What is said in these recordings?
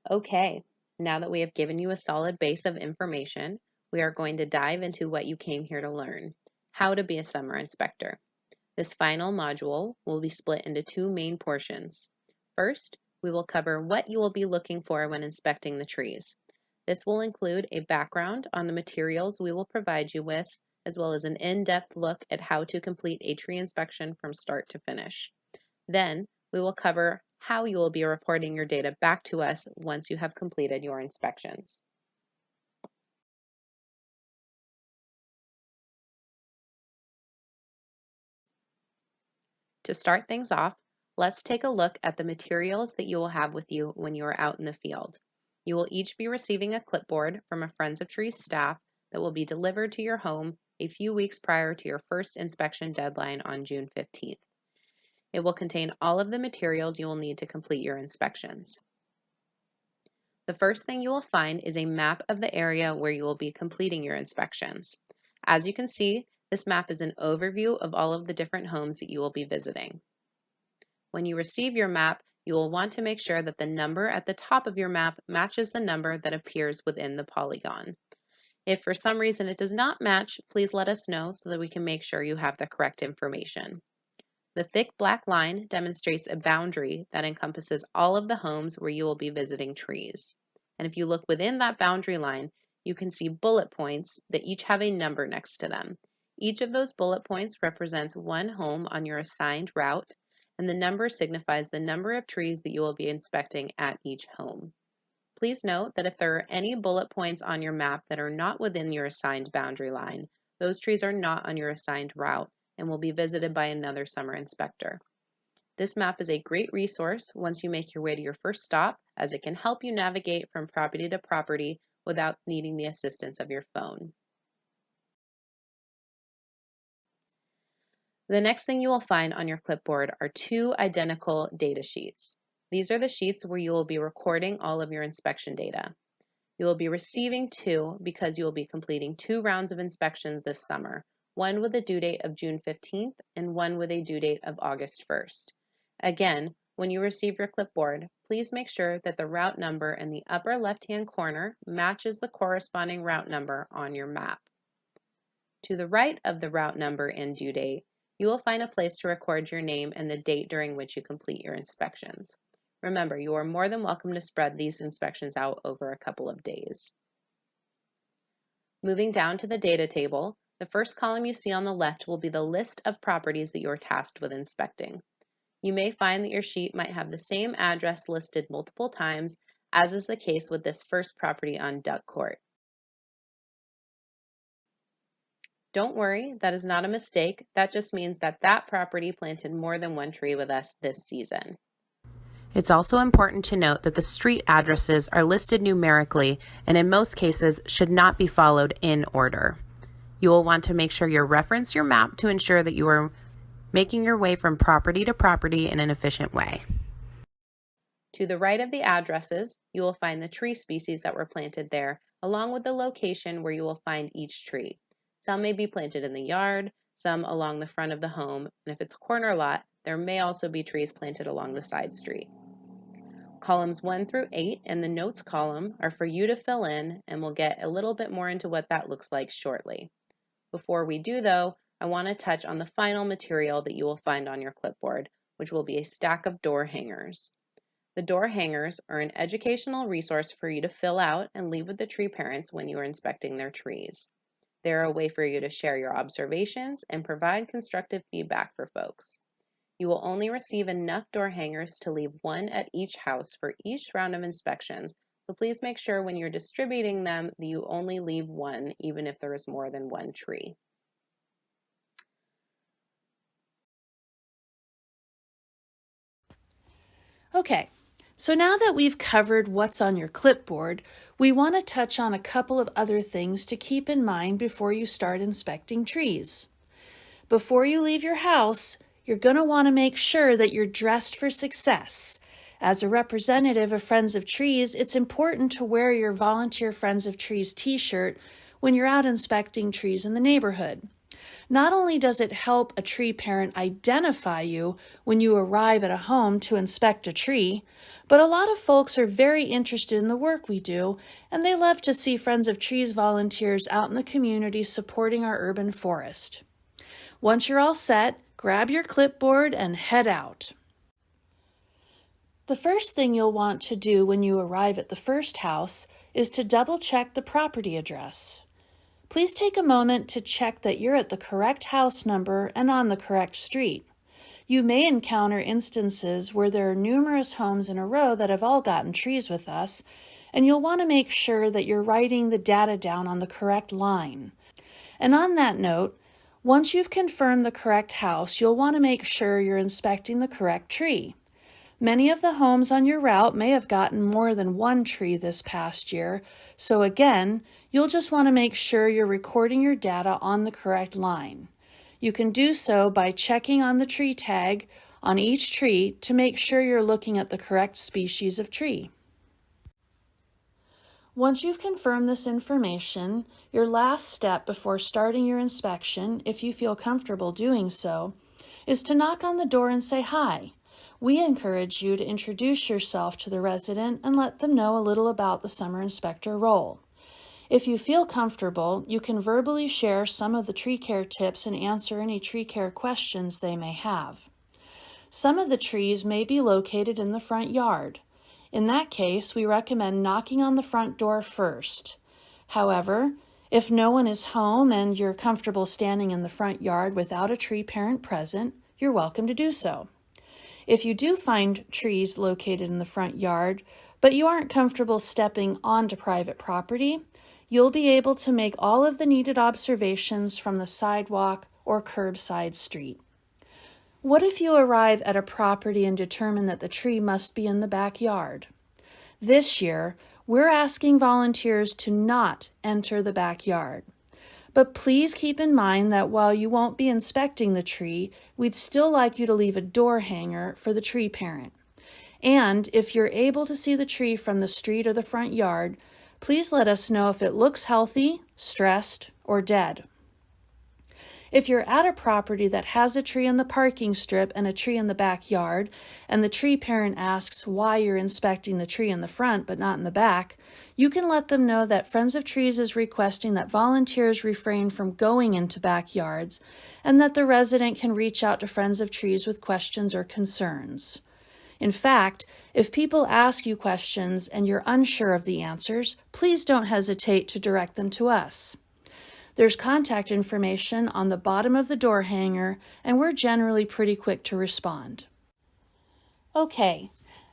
Okay, now that we have given you a solid base of information, we are going to dive into what you came here to learn, how to be a summer inspector. This final module will be split into two main portions. First, we will cover what you will be looking for when inspecting the trees. This will include a background on the materials we will provide you with, as well as an in-depth look at how to complete a tree inspection from start to finish. Then, we will cover how you will be reporting your data back to us once you have completed your inspections. To start things off, let's take a look at the materials that you will have with you when you are out in the field. You will each be receiving a clipboard from a Friends of Trees staff that will be delivered to your home a few weeks prior to your first inspection deadline on June 15th. It will contain all of the materials you will need to complete your inspections. The first thing you will find is a map of the area where you will be completing your inspections. As you can see, this map is an overview of all of the different homes that you will be visiting. When you receive your map, you will want to make sure that the number at the top of your map matches the number that appears within the polygon. If for some reason it does not match, please let us know so that we can make sure you have the correct information. The thick black line demonstrates a boundary that encompasses all of the homes where you will be visiting trees. And if you look within that boundary line, you can see bullet points that each have a number next to them. Each of those bullet points represents one home on your assigned route, and the number signifies the number of trees that you will be inspecting at each home. Please note that if there are any bullet points on your map that are not within your assigned boundary line, those trees are not on your assigned route and will be visited by another summer inspector. This map is a great resource once you make your way to your first stop, as it can help you navigate from property to property without needing the assistance of your phone. The next thing you will find on your clipboard are two identical data sheets. These are the sheets where you will be recording all of your inspection data. You will be receiving two because you will be completing 2 rounds of inspections this summer, one with a due date of June 15th and one with a due date of August 1st. Again, when you receive your clipboard, please make sure that the route number in the upper left-hand corner matches the corresponding route number on your map. To the right of the route number and due date, you will find a place to record your name and the date during which you complete your inspections. Remember, you are more than welcome to spread these inspections out over a couple of days. Moving down to the data table, the first column you see on the left will be the list of properties that you're tasked with inspecting. You may find that your sheet might have the same address listed multiple times, as is the case with this first property on Duck Court. Don't worry, that is not a mistake. That just means that that property planted more than one tree with us this season. It's also important to note that the street addresses are listed numerically and in most cases should not be followed in order. You will want to make sure you reference your map to ensure that you are making your way from property to property in an efficient way. To the right of the addresses, you will find the tree species that were planted there, along with the location where you will find each tree. Some may be planted in the yard, some along the front of the home, and if it's a corner lot, there may also be trees planted along the side street. Columns 1 through 8 and the notes column are for you to fill in, and we'll get a little bit more into what that looks like shortly. Before we do though, I want to touch on the final material that you will find on your clipboard, which will be a stack of door hangers. The door hangers are an educational resource for you to fill out and leave with the tree parents when you are inspecting their trees. They're a way for you to share your observations and provide constructive feedback for folks. You will only receive enough door hangers to leave one at each house for each round of inspections, so please make sure when you're distributing them that you only leave one, even if there is more than one tree. Okay, so now that we've covered what's on your clipboard, we want to touch on a couple of other things to keep in mind before you start inspecting trees. Before you leave your house, you're going to want to make sure that you're dressed for success. As a representative of Friends of Trees, it's important to wear your volunteer Friends of Trees t-shirt when you're out inspecting trees in the neighborhood. Not only does it help a tree parent identify you when you arrive at a home to inspect a tree, but a lot of folks are very interested in the work we do, and they love to see Friends of Trees volunteers out in the community supporting our urban forest. Once you're all set, grab your clipboard and head out. The first thing you'll want to do when you arrive at the first house is to double-check the property address. Please take a moment to check that you're at the correct house number and on the correct street. You may encounter instances where there are numerous homes in a row that have all gotten trees with us, and you'll want to make sure that you're writing the data down on the correct line. And on that note, once you've confirmed the correct house, you'll want to make sure you're inspecting the correct tree. Many of the homes on your route may have gotten more than one tree this past year, so again, you'll just want to make sure you're recording your data on the correct line. You can do so by checking on the tree tag on each tree to make sure you're looking at the correct species of tree. Once you've confirmed this information, your last step before starting your inspection, if you feel comfortable doing so, is to knock on the door and say hi. We encourage you to introduce yourself to the resident and let them know a little about the summer inspector role. If you feel comfortable, you can verbally share some of the tree care tips and answer any tree care questions they may have. Some of the trees may be located in the front yard. In that case, we recommend knocking on the front door first. However, if no one is home and you're comfortable standing in the front yard without a tree parent present, you're welcome to do so. If you do find trees located in the front yard, but you aren't comfortable stepping onto private property, you'll be able to make all of the needed observations from the sidewalk or curbside street. What if you arrive at a property and determine that the tree must be in the backyard? This year, we're asking volunteers to not enter the backyard. But please keep in mind that while you won't be inspecting the tree, we'd still like you to leave a door hanger for the tree parent. And if you're able to see the tree from the street or the front yard, please let us know if it looks healthy, stressed, or dead. If you're at a property that has a tree in the parking strip and a tree in the backyard, and the tree parent asks why you're inspecting the tree in the front but not in the back, you can let them know that Friends of Trees is requesting that volunteers refrain from going into backyards, and that the resident can reach out to Friends of Trees with questions or concerns. In fact, if people ask you questions and you're unsure of the answers, please don't hesitate to direct them to us. There's contact information on the bottom of the door hanger, and we're generally pretty quick to respond. Okay,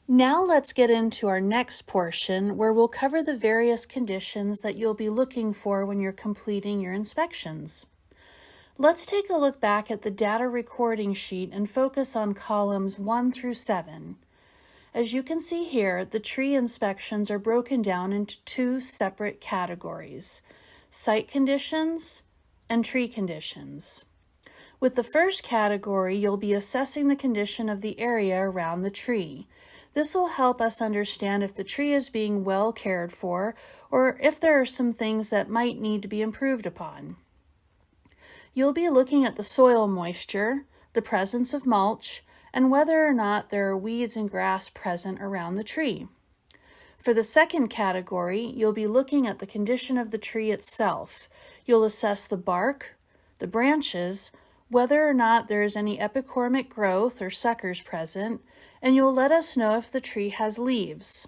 now let's get into our next portion where we'll cover the various conditions that you'll be looking for when you're completing your inspections. Let's take a look back at the data recording sheet and focus on columns 1 through 7. As you can see here, the tree inspections are broken down into two separate categories: site conditions and tree conditions. With the first category, you'll be assessing the condition of the area around the tree. This will help us understand if the tree is being well cared for or if there are some things that might need to be improved upon. You'll be looking at the soil moisture, the presence of mulch, and whether or not there are weeds and grass present around the tree. For the second category, you'll be looking at the condition of the tree itself. You'll assess the bark, the branches, whether or not there is any epicormic growth or suckers present, and you'll let us know if the tree has leaves.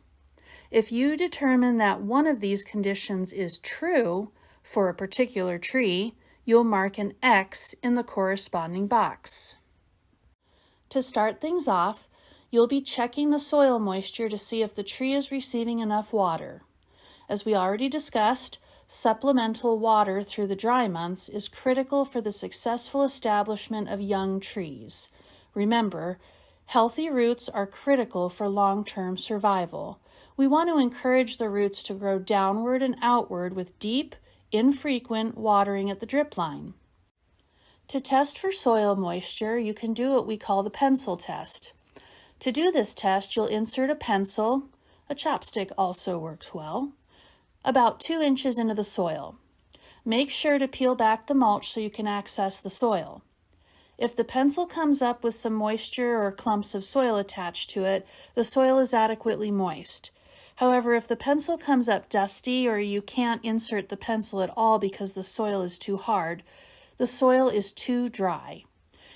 If you determine that one of these conditions is true for a particular tree, you'll mark an X in the corresponding box. To start things off, you'll be checking the soil moisture to see if the tree is receiving enough water. As we already discussed, supplemental water through the dry months is critical for the successful establishment of young trees. Remember, healthy roots are critical for long-term survival. We want to encourage the roots to grow downward and outward with deep, infrequent watering at the drip line. To test for soil moisture, you can do what we call the pencil test. To do this test, you'll insert a pencil, a chopstick also works well, about 2 inches into the soil. Make sure to peel back the mulch so you can access the soil. If the pencil comes up with some moisture or clumps of soil attached to it, the soil is adequately moist. However, if the pencil comes up dusty or you can't insert the pencil at all because the soil is too hard, the soil is too dry.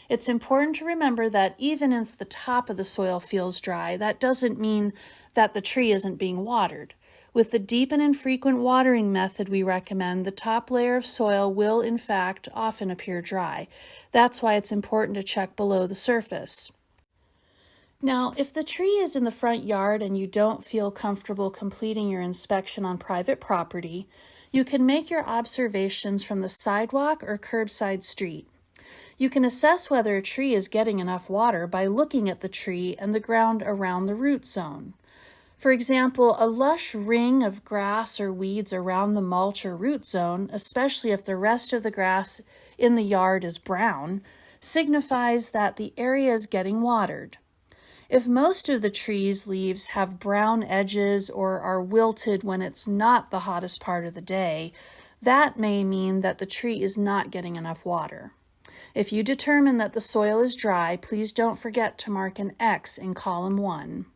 It's important to remember that even if the top of the soil feels dry, that doesn't mean that the tree isn't being watered. With the deep and infrequent watering method we recommend, the top layer of soil will, in fact, often appear dry. That's why it's important to check below the surface. Now, if the tree is in the front yard and you don't feel comfortable completing your inspection on private property, you can make your observations from the sidewalk or curbside street. You can assess whether a tree is getting enough water by looking at the tree and the ground around the root zone. For example, a lush ring of grass or weeds around the mulch or root zone, especially if the rest of the grass in the yard is brown, signifies that the area is getting watered. If most of the tree's leaves have brown edges or are wilted when it's not the hottest part of the day, that may mean that the tree is not getting enough water. If you determine that the soil is dry, please don't forget to mark an X in column 1.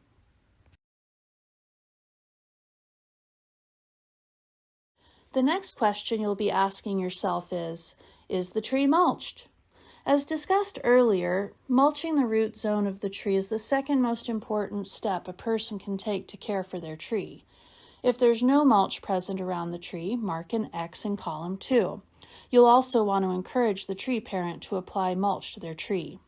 The next question you'll be asking yourself is the tree mulched? As discussed earlier, mulching the root zone of the tree is the second most important step a person can take to care for their tree. If there's no mulch present around the tree, mark an X in column 2. You'll also want to encourage the tree parent to apply mulch to their tree.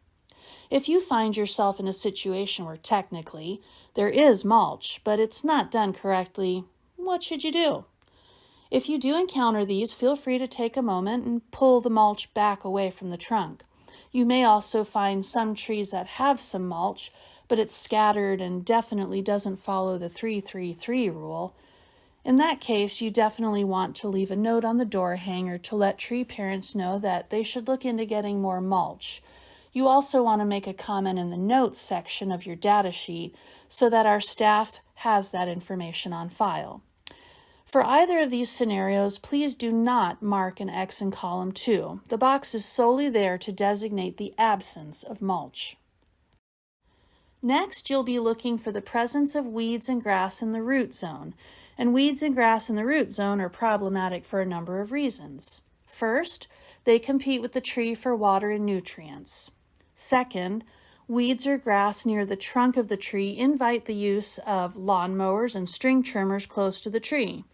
If you find yourself in a situation where technically there is mulch, but it's not done correctly, what should you do? If you do encounter these, feel free to take a moment and pull the mulch back away from the trunk. You may also find some trees that have some mulch, but it's scattered and definitely doesn't follow the 3-3-3 rule. In that case, you definitely want to leave a note on the door hanger to let tree parents know that they should look into getting more mulch. You also want to make a comment in the notes section of your data sheet so that our staff has that information on file. For either of these scenarios, please do not mark an X in column 2. The box is solely there to designate the absence of mulch. Next, you'll be looking for the presence of weeds and grass in the root zone. And weeds and grass in the root zone are problematic for a number of reasons. First, they compete with the tree for water and nutrients. Second, weeds or grass near the trunk of the tree invite the use of lawn mowers and string trimmers close to the tree.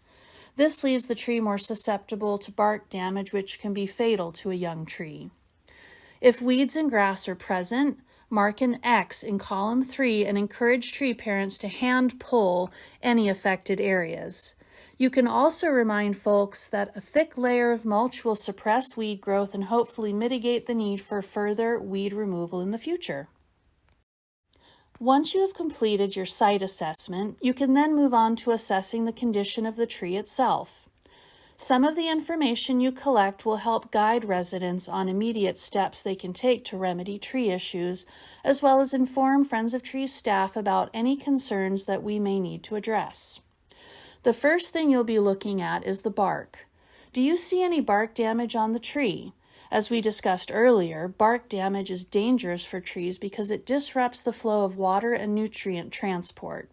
This leaves the tree more susceptible to bark damage, which can be fatal to a young tree. If weeds and grass are present, mark an X in column 3 and encourage tree parents to hand pull any affected areas. You can also remind folks that a thick layer of mulch will suppress weed growth and hopefully mitigate the need for further weed removal in the future. Once you have completed your site assessment, you can then move on to assessing the condition of the tree itself. Some of the information you collect will help guide residents on immediate steps they can take to remedy tree issues, as well as inform Friends of Trees staff about any concerns that we may need to address. The first thing you'll be looking at is the bark. Do you see any bark damage on the tree? As we discussed earlier, bark damage is dangerous for trees because it disrupts the flow of water and nutrient transport.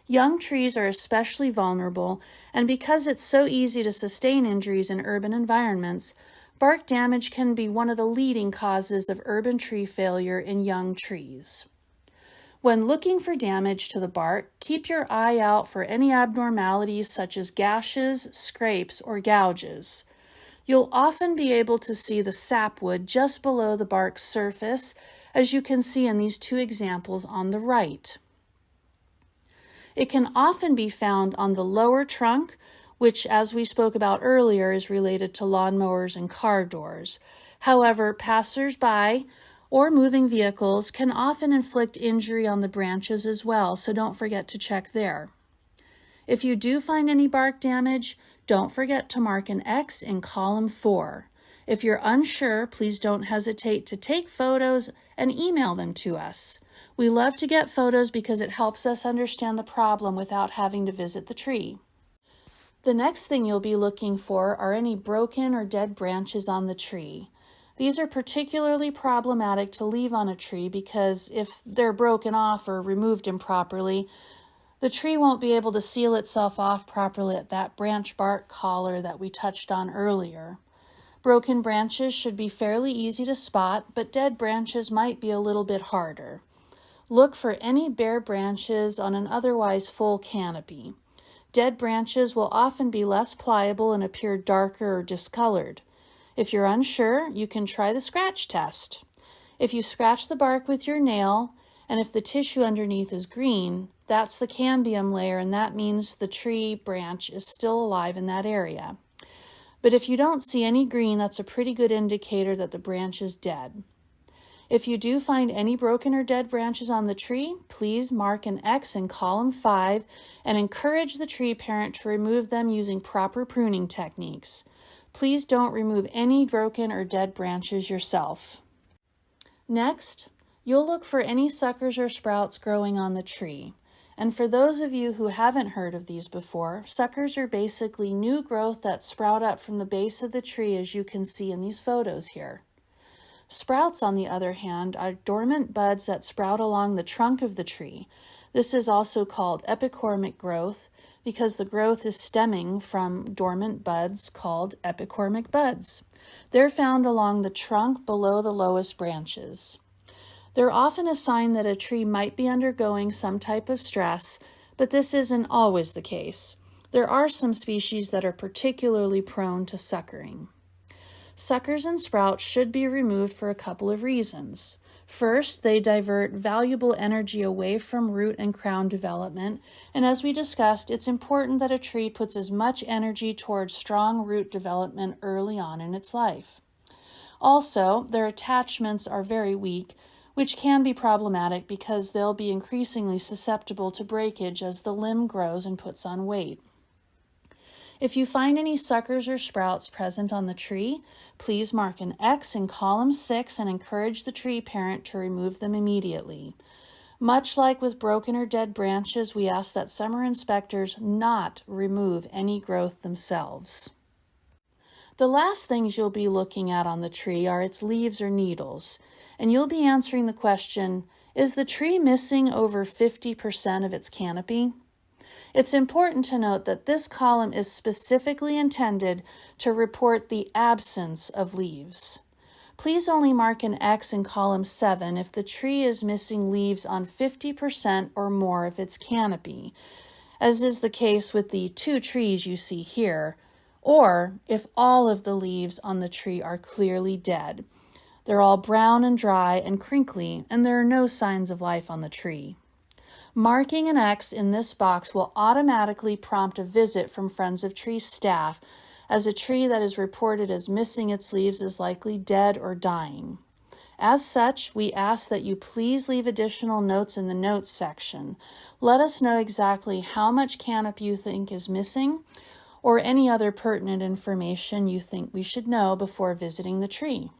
Young trees are especially vulnerable, and because it's so easy to sustain injuries in urban environments, bark damage can be one of the leading causes of urban tree failure in young trees. When looking for damage to the bark, keep your eye out for any abnormalities such as gashes, scrapes, or gouges. You'll often be able to see the sapwood just below the bark's surface, as you can see in these two examples on the right. It can often be found on the lower trunk, which, as we spoke about earlier, is related to lawnmowers and car doors. However, passers-by or moving vehicles can often inflict injury on the branches as well, so don't forget to check there. If you do find any bark damage, don't forget to mark an X in column 4. If you're unsure, please don't hesitate to take photos and email them to us. We love to get photos because it helps us understand the problem without having to visit the tree. The next thing you'll be looking for are any broken or dead branches on the tree. These are particularly problematic to leave on a tree because if they're broken off or removed improperly, the tree won't be able to seal itself off properly at that branch bark collar that we touched on earlier. Broken branches should be fairly easy to spot, but dead branches might be a little bit harder. Look for any bare branches on an otherwise full canopy. Dead branches will often be less pliable and appear darker or discolored. If you're unsure, you can try the scratch test. If you scratch the bark with your nail, and if the tissue underneath is green, that's the cambium layer, and that means the tree branch is still alive in that area. But if you don't see any green, that's a pretty good indicator that the branch is dead. If you do find any broken or dead branches on the tree, please mark an X in column 5 and encourage the tree parent to remove them using proper pruning techniques. Please don't remove any broken or dead branches yourself. Next, you'll look for any suckers or sprouts growing on the tree. And for those of you who haven't heard of these before, suckers are basically new growth that sprout up from the base of the tree, as you can see in these photos here. Sprouts, on the other hand, are dormant buds that sprout along the trunk of the tree. This is also called epicormic growth because the growth is stemming from dormant buds called epicormic buds. They're found along the trunk below the lowest branches. They're often a sign that a tree might be undergoing some type of stress, but this isn't always the case. There are some species that are particularly prone to suckering. Suckers and sprouts should be removed for a couple of reasons. First, they divert valuable energy away from root and crown development, and as we discussed, it's important that a tree puts as much energy towards strong root development early on in its life. Also, their attachments are very weak, which can be problematic because they'll be increasingly susceptible to breakage as the limb grows and puts on weight. If you find any suckers or sprouts present on the tree, please mark an X in column 6 and encourage the tree parent to remove them immediately. Much like with broken or dead branches, we ask that summer inspectors not remove any growth themselves. The last things you'll be looking at on the tree are its leaves or needles, and you'll be answering the question, is the tree missing over 50% of its canopy? It's important to note that this column is specifically intended to report the absence of leaves. Please only mark an X in column 7 if the tree is missing leaves on 50% or more of its canopy, as is the case with the 2 trees you see here, or if all of the leaves on the tree are clearly dead. They're all brown and dry and crinkly, and there are no signs of life on the tree. Marking an X in this box will automatically prompt a visit from Friends of Trees staff, as a tree that is reported as missing its leaves is likely dead or dying. As such, we ask that you please leave additional notes in the notes section. Let us know exactly how much canopy you think is missing, or any other pertinent information you think we should know before visiting the tree.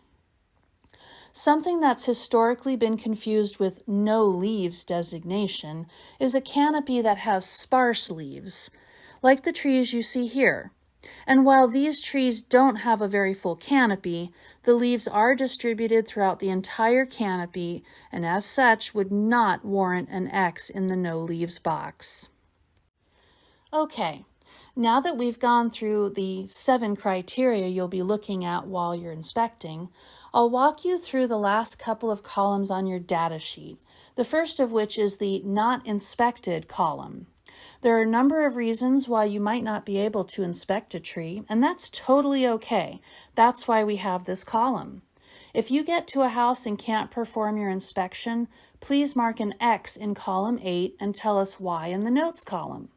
Something that's historically been confused with no leaves designation is a canopy that has sparse leaves, like the trees you see here. And while these trees don't have a very full canopy, the leaves are distributed throughout the entire canopy and as such would not warrant an X in the no leaves box. Okay, now that we've gone through the 7 criteria you'll be looking at while you're inspecting, I'll walk you through the last couple of columns on your data sheet, the first of which is the Not Inspected column. There are a number of reasons why you might not be able to inspect a tree, and that's totally okay. That's why we have this column. If you get to a house and can't perform your inspection, please mark an X in column 8 and tell us why in the notes column.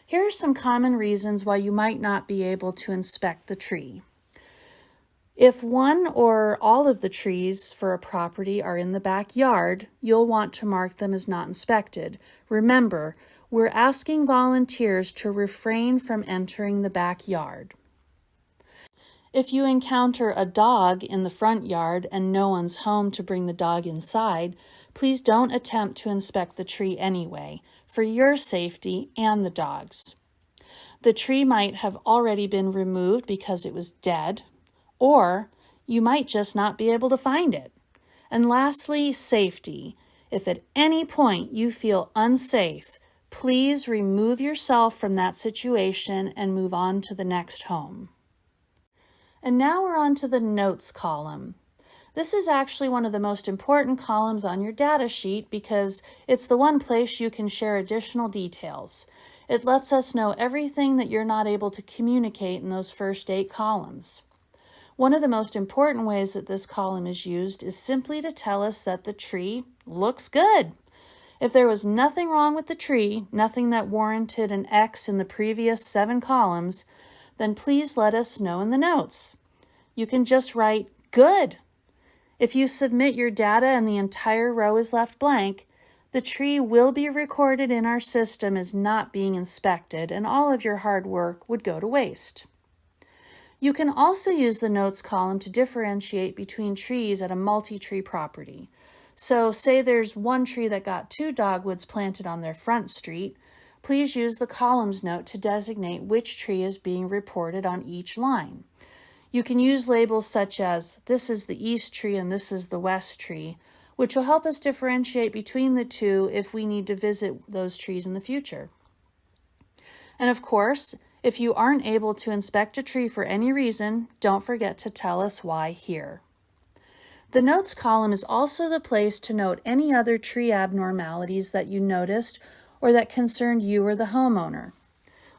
Here are some common reasons why you might not be able to inspect the tree. If one or all of the trees for a property are in the backyard, you'll want to mark them as not inspected. Remember, we're asking volunteers to refrain from entering the backyard. If you encounter a dog in the front yard and no one's home to bring the dog inside, please don't attempt to inspect the tree anyway, for your safety and the dog's. The tree might have already been removed because it was dead, or you might just not be able to find it. And lastly, safety. If at any point you feel unsafe, please remove yourself from that situation and move on to the next home. And now we're on to the notes column. This is actually one of the most important columns on your data sheet because it's the one place you can share additional details. It lets us know everything that you're not able to communicate in those first 8 columns. One of the most important ways that this column is used is simply to tell us that the tree looks good. If there was nothing wrong with the tree, nothing that warranted an X in the previous 7 columns, then please let us know in the notes. You can just write good. If you submit your data and the entire row is left blank, the tree will be recorded in our system as not being inspected, and all of your hard work would go to waste. You can also use the notes column to differentiate between trees at a multi-tree property. So say there's one tree that got 2 dogwoods planted on their front street. Please use the columns note to designate which tree is being reported on each line. You can use labels such as, this is the east tree and this is the west tree, which will help us differentiate between the two if we need to visit those trees in the future. And of course, if you aren't able to inspect a tree for any reason, don't forget to tell us why here. The notes column is also the place to note any other tree abnormalities that you noticed or that concerned you or the homeowner.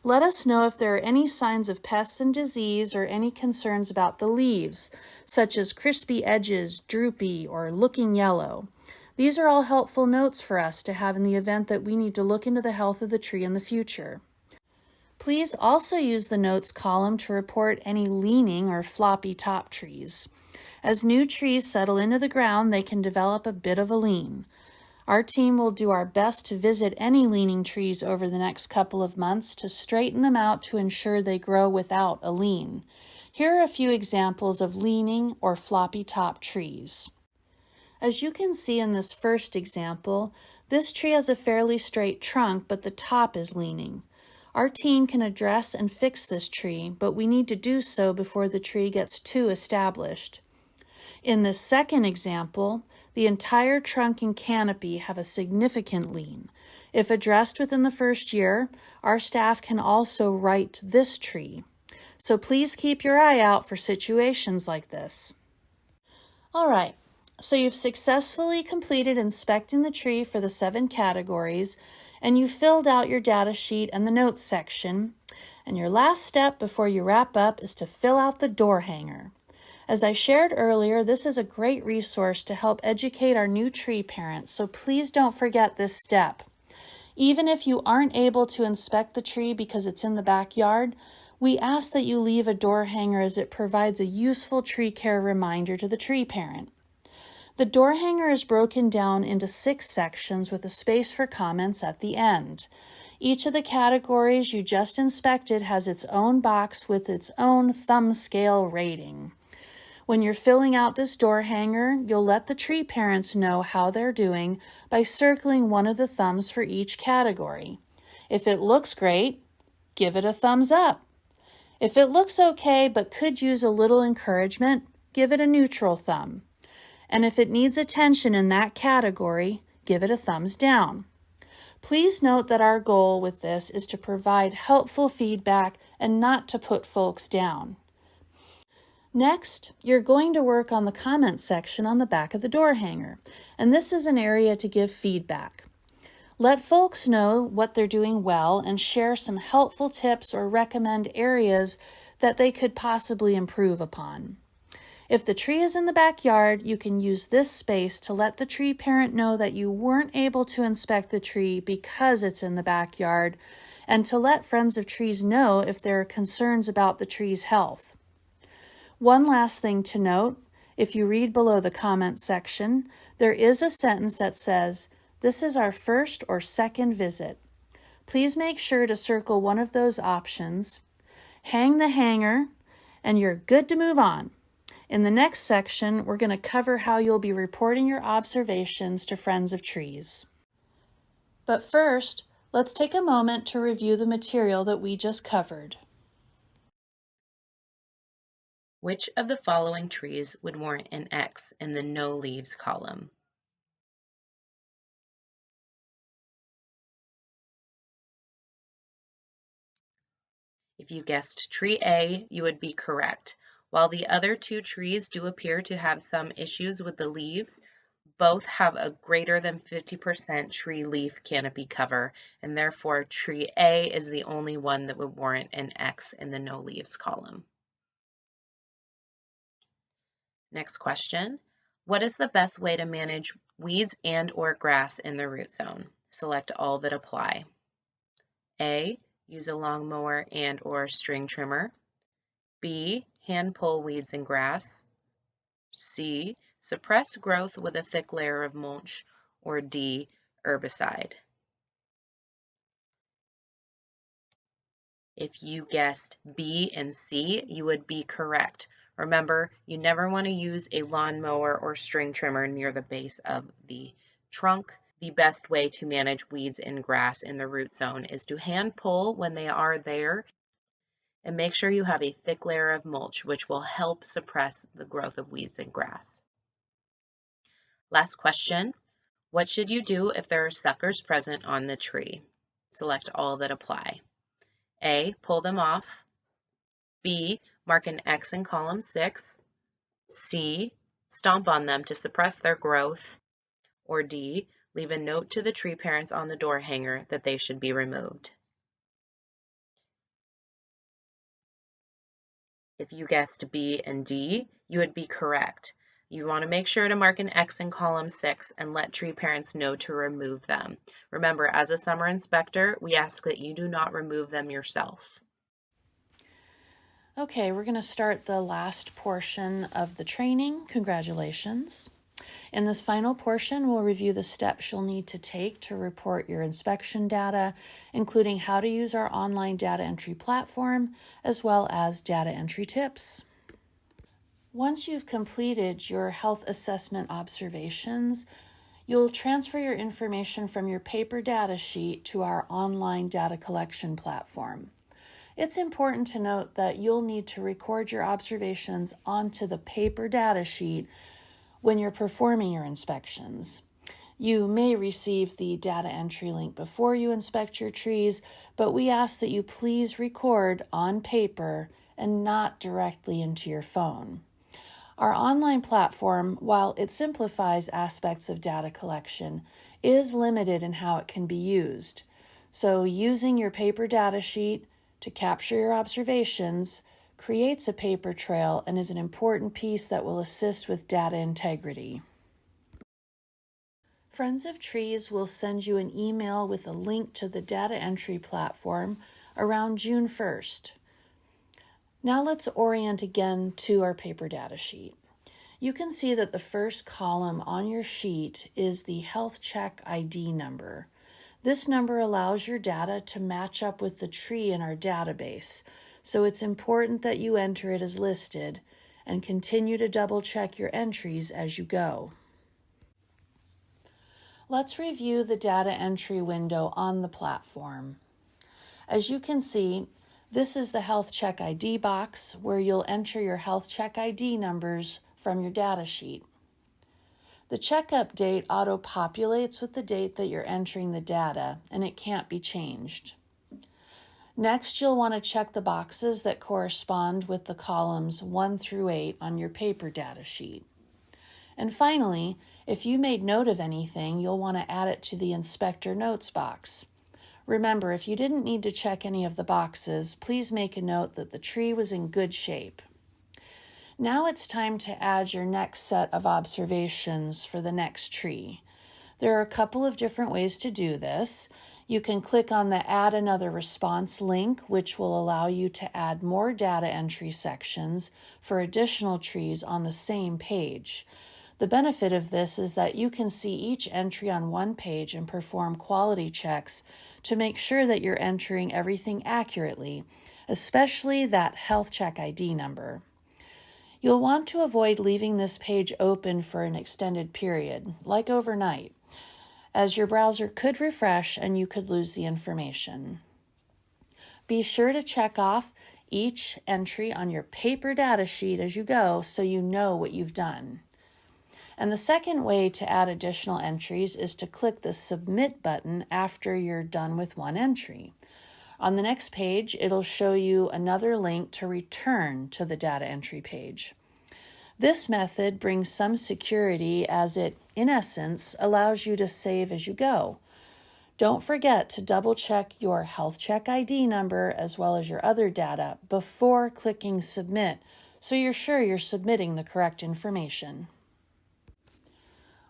Let us know if there are any signs of pests and disease or any concerns about the leaves, such as crispy edges, droopy, or looking yellow. These are all helpful notes for us to have in the event that we need to look into the health of the tree in the future. Please also use the notes column to report any leaning or floppy top trees. As new trees settle into the ground, they can develop a bit of a lean. Our team will do our best to visit any leaning trees over the next couple of months to straighten them out to ensure they grow without a lean. Here are a few examples of leaning or floppy top trees. As you can see in this first example, this tree has a fairly straight trunk, but the top is leaning. Our team can address and fix this tree, but we need to do so before the tree gets too established. In the second example, the entire trunk and canopy have a significant lean. If addressed within the first year, our staff can also right this tree. So please keep your eye out for situations like this. All right, so you've successfully completed inspecting the tree for the 7 categories, and you filled out your data sheet and the notes section. And your last step before you wrap up is to fill out the door hanger. As I shared earlier, this is a great resource to help educate our new tree parents, so please don't forget this step. Even if you aren't able to inspect the tree because it's in the backyard, we ask that you leave a door hanger as it provides a useful tree care reminder to the tree parent. The door hanger is broken down into 6 sections with a space for comments at the end. Each of the categories you just inspected has its own box with its own thumb scale rating. When you're filling out this door hanger, you'll let the tree parents know how they're doing by circling one of the thumbs for each category. If it looks great, give it a thumbs up. If it looks okay but could use a little encouragement, give it a neutral thumb. And if it needs attention in that category, give it a thumbs down. Please note that our goal with this is to provide helpful feedback and not to put folks down. Next, you're going to work on the comment section on the back of the door hanger, and this is an area to give feedback. Let folks know what they're doing well and share some helpful tips or recommend areas that they could possibly improve upon. If the tree is in the backyard, you can use this space to let the tree parent know that you weren't able to inspect the tree because it's in the backyard, and to let friends of trees know if there are concerns about the tree's health. One last thing to note, if you read below the comment section, there is a sentence that says, "This is our first or second visit." Please make sure to circle one of those options, hang the hanger, and you're good to move on. In the next section, we're going to cover how you'll be reporting your observations to Friends of Trees. But first, Let's take a moment to review the material that we just covered. Which of the following trees would warrant an X in the no leaves column? If you guessed tree A, you would be correct. While the other two trees do appear to have some issues with the leaves, both have a greater than 50% tree leaf canopy cover, and therefore tree A is the only one that would warrant an X in the no leaves column. Next question. What is the best way to manage weeds and/or grass in the root zone? Select all that apply. A, use a lawnmower and/or string trimmer. B, hand pull weeds and grass. C, suppress growth with a thick layer of mulch. Or D, herbicide. If you guessed B and C, you would be correct. Remember, you never want to use a lawnmower or string trimmer near the base of the trunk. The best way to manage weeds and grass in the root zone is to hand pull when they are there, and make sure you have a thick layer of mulch, which will help suppress the growth of weeds and grass. Last question. What should you do if there are suckers present on the tree? Select all that apply. A, pull them off. B, mark an X in column 6. C, stomp on them to suppress their growth. Or D, leave a note to the tree parents on the door hanger that they should be removed. If you guessed B and D, you would be correct. You want to make sure to mark an X in column 6 and let tree parents know to remove them. Remember, as a summer inspector, we ask that you do not remove them yourself. Okay, we're going to start the last portion of the training. Congratulations. In this final portion, we'll review the steps you'll need to take to report your inspection data, including how to use our online data entry platform, as well as data entry tips. Once you've completed your health assessment observations, you'll transfer your information from your paper data sheet to our online data collection platform. It's important to note that you'll need to record your observations onto the paper data sheet when you're performing your inspections. You may receive the data entry link before you inspect your trees, but we ask that you please record on paper and not directly into your phone. Our online platform, while it simplifies aspects of data collection, is limited in how it can be used. So using your paper data sheet to capture your observations creates a paper trail and is an important piece that will assist with data integrity. Friends of Trees will send you an email with a link to the data entry platform around June 1st. Now let's orient again to our paper data sheet. You can see that the first column on your sheet is the Health Check ID number. This number allows your data to match up with the tree in our database, so it's important that you enter it as listed and continue to double check your entries as you go. Let's review the data entry window on the platform. As you can see, this is the Health Check ID box where you'll enter your Health Check ID numbers from your data sheet. The checkup date auto-populates with the date that you're entering the data, and it can't be changed. Next, you'll want to check the boxes that correspond with the columns 1 through 8 on your paper data sheet. And finally, if you made note of anything, you'll want to add it to the Inspector Notes box. Remember, if you didn't need to check any of the boxes, please make a note that the tree was in good shape. Now it's time to add your next set of observations for the next tree. There are a couple of different ways to do this. You can click on the Add Another Response link, which will allow you to add more data entry sections for additional trees on the same page. The benefit of this is that you can see each entry on one page and perform quality checks to make sure that you're entering everything accurately, especially that Health Check ID number. You'll want to avoid leaving this page open for an extended period, like overnight, as your browser could refresh and you could lose the information. Be sure to check off each entry on your paper data sheet as you go so you know what you've done. And the second way to add additional entries is to click the Submit button after you're done with one entry. On the next page, it'll show you another link to return to the data entry page. This method brings some security as it, in essence, allows you to save as you go. Don't forget to double check your Health Check ID number as well as your other data before clicking Submit so you're sure you're submitting the correct information.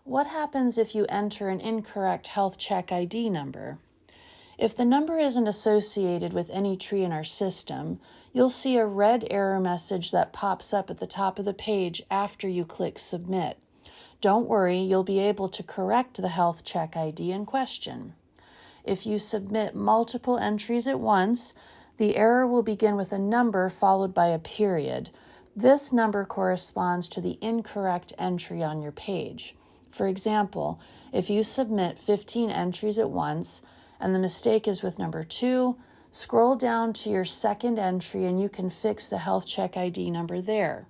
What happens if you enter an incorrect Health Check ID number? If the number isn't associated with any tree in our system, you'll see a red error message that pops up at the top of the page after you click Submit. Don't worry, you'll be able to correct the Health Check ID in question. If you submit multiple entries at once, the error will begin with a number followed by a period. This number corresponds to the incorrect entry on your page. For example, if you submit 15 entries at once and the mistake is with number 2, scroll down to your second entry and you can fix the Health Check ID number there.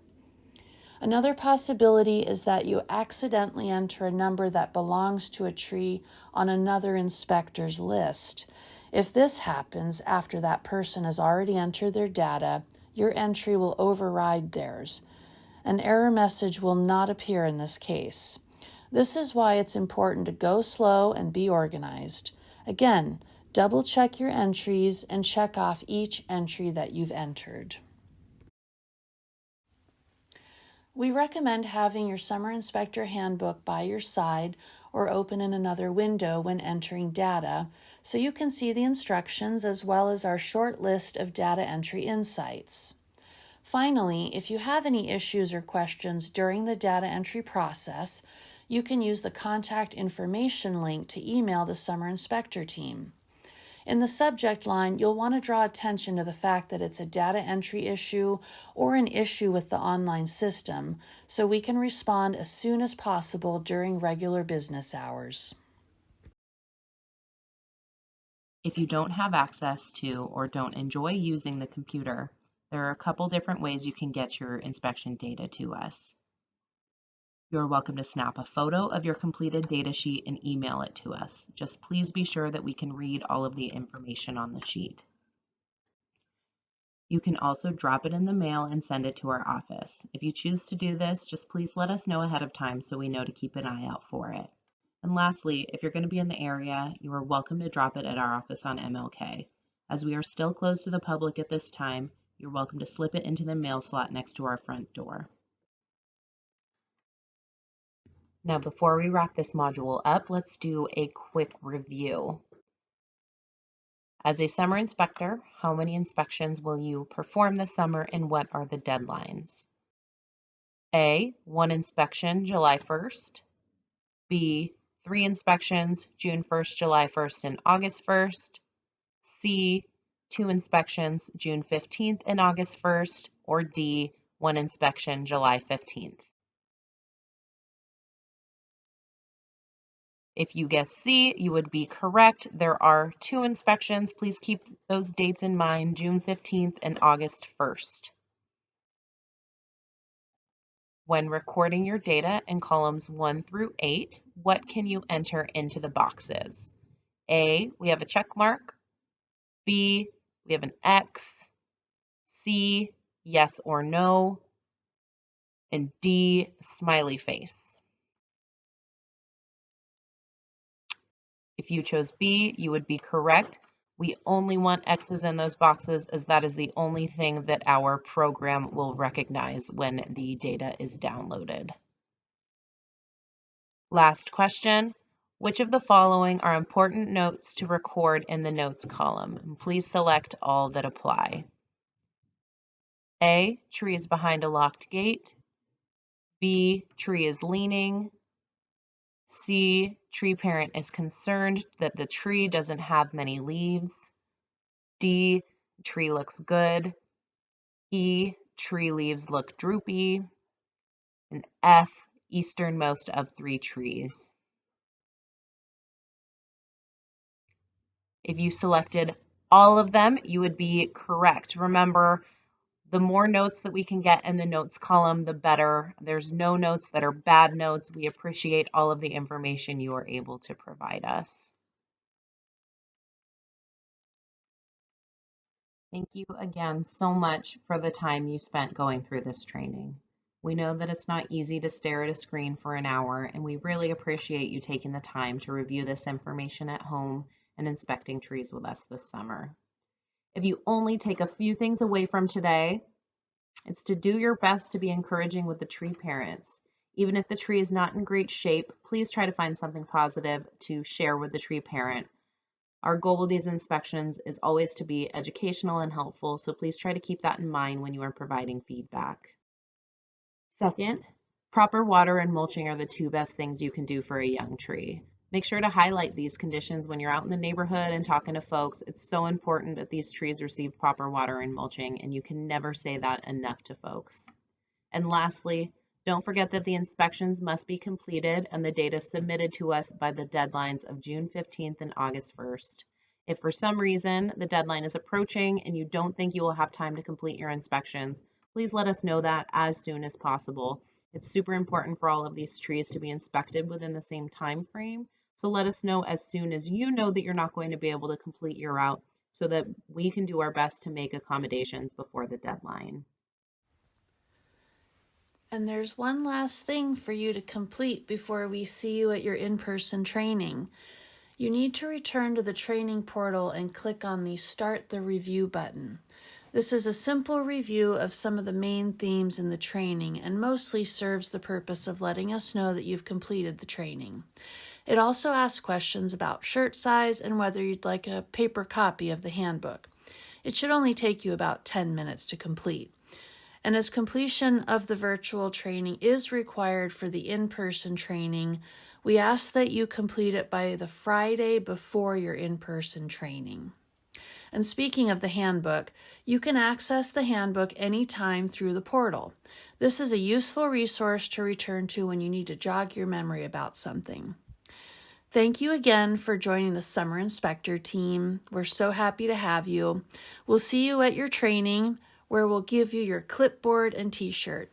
Another possibility is that you accidentally enter a number that belongs to a tree on another inspector's list. If this happens after that person has already entered their data, your entry will override theirs. An error message will not appear in this case. This is why it's important to go slow and be organized. Again, double check your entries and check off each entry that you've entered. We recommend having your Summer Inspector Handbook by your side or open in another window when entering data so you can see the instructions as well as our short list of data entry insights. Finally, if you have any issues or questions during the data entry process, you can use the contact information link to email the Summer Inspector team. In the subject line, you'll want to draw attention to the fact that it's a data entry issue or an issue with the online system, so we can respond as soon as possible during regular business hours. If you don't have access to or don't enjoy using the computer, there are a couple different ways you can get your inspection data to us. You're welcome to snap a photo of your completed data sheet and email it to us. Just please be sure that we can read all of the information on the sheet. You can also drop it in the mail and send it to our office. If you choose to do this, just please let us know ahead of time so we know to keep an eye out for it. And lastly, if you're going to be in the area, you are welcome to drop it at our office on MLK. As we are still closed to the public at this time, you're welcome to slip it into the mail slot next to our front door. Now, before we wrap this module up, let's do a quick review. As a summer inspector, how many inspections will you perform this summer and what are the deadlines? A, 1 inspection, July 1st. B, 3 inspections, June 1st, July 1st, and August 1st. C, 2 inspections, June 15th and August 1st. Or D, 1 inspection, July 15th. If you guess C, you would be correct. There are 2 inspections. Please keep those dates in mind, June 15th and August 1st. When recording your data in columns 1 through 8, what can you enter into the boxes? A, we have a check mark. B, we have an X. C, yes or no. And D, smiley face. If you chose B, you would be correct. We only want X's in those boxes as that is the only thing that our program will recognize when the data is downloaded. Last question. Which of the following are important notes to record in the notes column? Please select all that apply. A, tree is behind a locked gate. B, tree is leaning. C, tree parent is concerned that the tree doesn't have many leaves. D, tree looks good. E, tree leaves look droopy. And F, easternmost of 3 trees. If you selected all of them, you would be correct. Remember, the more notes that we can get in the notes column, the better. There's no notes that are bad notes. We appreciate all of the information you are able to provide us. Thank you again so much for the time you spent going through this training. We know that it's not easy to stare at a screen for an hour, and we really appreciate you taking the time to review this information at home and inspecting trees with us this summer. If you only take a few things away from today, it's to do your best to be encouraging with the tree parents. Even if the tree is not in great shape, please try to find something positive to share with the tree parent. Our goal with these inspections is always to be educational and helpful, so please try to keep that in mind when you are providing feedback. Second, proper water and mulching are the two best things you can do for a young tree. Make sure to highlight these conditions when you're out in the neighborhood and talking to folks. It's so important that these trees receive proper water and mulching, and you can never say that enough to folks. And lastly, don't forget that the inspections must be completed and the data submitted to us by the deadlines of June 15th and August 1st. If for some reason the deadline is approaching and you don't think you will have time to complete your inspections, please let us know that as soon as possible. It's super important for all of these trees to be inspected within the same time frame. So let us know as soon as you know that you're not going to be able to complete your route so that we can do our best to make accommodations before the deadline. And there's one last thing for you to complete before we see you at your in-person training. You need to return to the training portal and click on the Start the Review button. This is a simple review of some of the main themes in the training and mostly serves the purpose of letting us know that you've completed the training. It also asks questions about shirt size and whether you'd like a paper copy of the handbook. It should only take you about 10 minutes to complete. And as completion of the virtual training is required for the in-person training, we ask that you complete it by the Friday before your in-person training. And speaking of the handbook, you can access the handbook anytime through the portal. This is a useful resource to return to when you need to jog your memory about something. Thank you again for joining the Summer Inspector team. We're so happy to have you. We'll see you at your training, where we'll give you your clipboard and t-shirt.